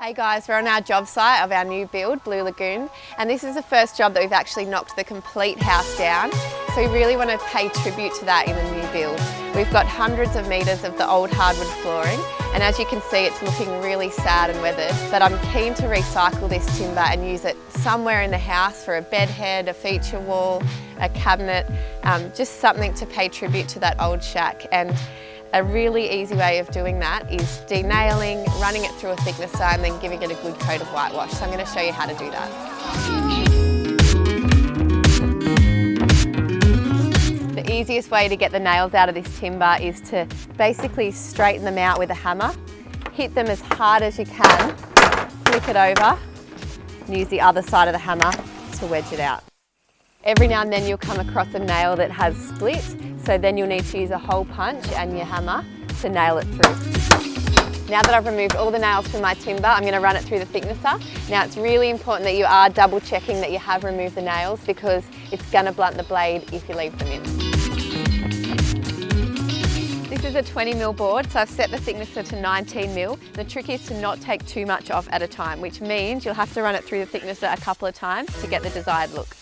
Hey guys, we're on our job site of our new build, Blue Lagoon, and this is the first job that we've actually knocked the complete house down. So we really want to pay tribute to that in the new build. We've got hundreds of metres of the old hardwood flooring, and as you can see it's looking really sad and weathered, but I'm keen to recycle this timber and use it somewhere in the house for a bed head, a feature wall, a cabinet, just something to pay tribute to that old shack. And a really easy way of doing that is denailing, running it through a thicknesser and then giving it a good coat of whitewash. So I'm going to show you how to do that. The easiest way to get the nails out of this timber is to basically straighten them out with a hammer, hit them as hard as you can, flip it over and use the other side of the hammer to wedge it out. Every now and then you'll come across a nail that has split, so then you'll need to use a hole punch and your hammer to nail it through. Now that I've removed all the nails from my timber, I'm going to run it through the thicknesser. Now it's really important that you are double checking that you have removed the nails because it's going to blunt the blade if you leave them in. This is a 20mm board, so I've set the thicknesser to 19mm. The trick is to not take too much off at a time, which means you'll have to run it through the thicknesser a couple of times to get the desired look.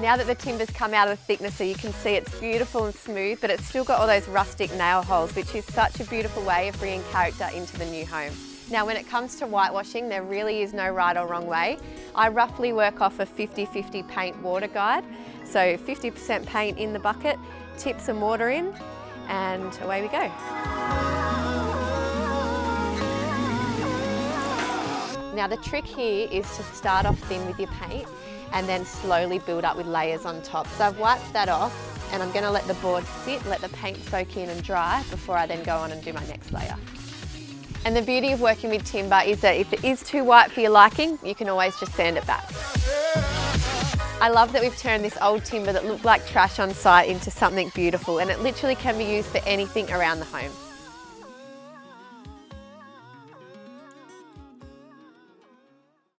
Now that the timber's come out of the thicknesser, you can see it's beautiful and smooth, but it's still got all those rustic nail holes, which is such a beautiful way of bringing character into the new home. Now, when it comes to whitewashing, there really is no right or wrong way. I roughly work off a 50-50 paint water guide. So 50% paint in the bucket, tip some water in, and away we go. Now the trick here is to start off thin with your paint and then slowly build up with layers on top. So I've wiped that off and I'm going to let the board sit, let the paint soak in and dry before I then go on and do my next layer. And the beauty of working with timber is that if it is too white for your liking, you can always just sand it back. I love that we've turned this old timber that looked like trash on site into something beautiful, and it literally can be used for anything around the home.